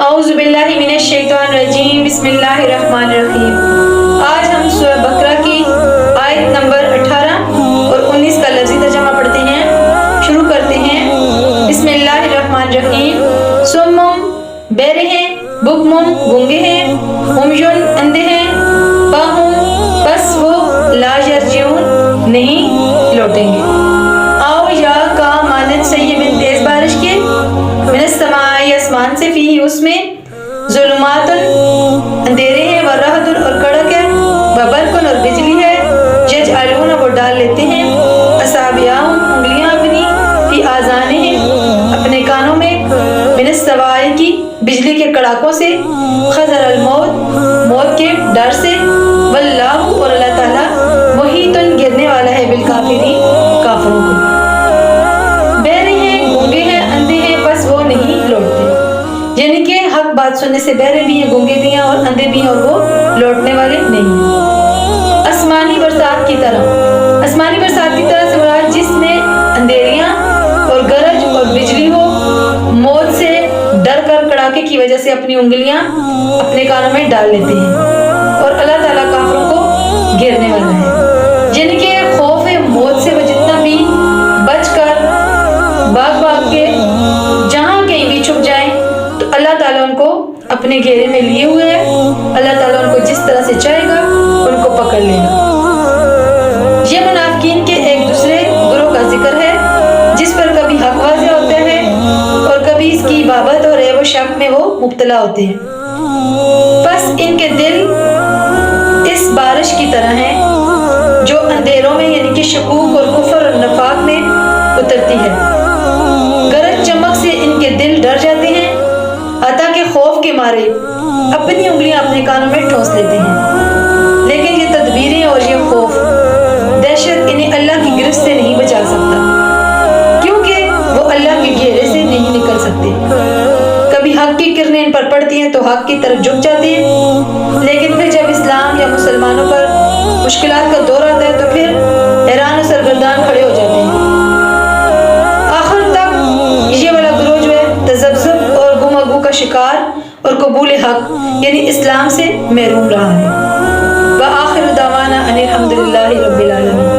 اعوذ باللہ من الشیطان الرجیم، بسم اللہ الرحمن الرحیم۔ آج ہم سورہ بقرہ کی آیت نمبر 18 اور 19 کا لفظی ترجمہ پڑھتے ہیں۔ شروع کرتے ہیں۔ بسم اللہ الرحمن الرحیم۔ سمم بہرے ہیں، بکمم گونگے ہیں، ہمیون اندھے ہیں، فہم پس وہ لا یرجعون نہیں لوٹیں گے۔ آؤ یا کا مانند سیبن تیز بارش کے، من السماء آسمان سے، فی اس میں ظلمات اندھیرے ہیں، ورعد اور کڑک ہے، وبرق اور بجلی ہے، یجعلون وہ ڈال لیتے ہیں، اصابعہم انگلیاں اپنی، فی آذانہم اپنے کانوں میں، من الصواعق کی بجلی کے کڑاکوں سے، حذر الموت موت کے ڈر سے، واللہ اور اللہ تعالیٰ محیط گرنے والا ہے بالکافرین کافروں کو۔ بہرے ہیں، گونگے ہیں، اندھے ہیں، بس وہ نہیں لوٹتے، یعنی کہ حق بات سننے سے بہرے بھی ہیں، گونگے بھی ہیں اور اندھے بھی ہیں، اور وہ لوٹنے والے نہیں ہیں۔ آسمانی برسات کی طرح، آسمانی برسات کی طرح سے مراد جس میں اندھیریاں اور گرج اور بجلی ہو، موت سے ڈر کر کڑاکے کی وجہ سے اپنی انگلیاں اپنے کانوں میں ڈال لیتے ہیں، اور اللہ تعالیٰ کافروں کو گھیرنے والا ہے، یعنی کہ خوف موت سے وہ جتنا بھی بچ کر بھاگ کے جہاں کہیں بھی چھپ جائیں تو اللہ تعالیٰ ان کو اپنے گھیرے میں لیے ہوئے ہے۔ اللہ تعالیٰ ان کو جس طرح سے چاہے گا ان کو پکڑ لے گا۔ یہ منافقین کے ایک دوسرے گروہ کا ذکر ہے جس پر کبھی حق واضح ہوتا ہے اور کبھی اس کی بابت اور ریب و شک میں وہ مبتلا ہوتے ہیں۔ بس ان کے دل اس بارش کی طرح ہیں جو اندھیروں میں یعنی کہ شکوک اور کفر اور نفاق میں اترتی ہے۔ گرج چمک سے ان کے دل ڈر جاتے ہیں، حتیٰ کہ خوف کے مارے اپنی انگلیاں اپنے کانوں میں ٹھونس لیتے ہیں، لیکن یہ تدبیریں اور یہ خوف دہشت انہیں اللہ کی گرفت سے نہیں بچا سکتا، کیونکہ وہ اللہ کے گھیرے سے نہیں نکل سکتے۔ کبھی حق کی کرنیں ان پر پڑتی ہیں تو حق کی طرف جھک جاتے ہیں، لیکن پھر جب اسلام یا مسلمانوں پر مشکلات کا دور آتا ہے تو پھر حیران و سرگردان کھڑے ہو جاتے ہیں۔ آخر تک یہ والا گروہ جو ہے تذبذب اور گم و گو کا شکار اور قبول حق یعنی اسلام سے محروم رہا ہے۔ وآخر دعوانا ان الحمد للہ رب العالمین۔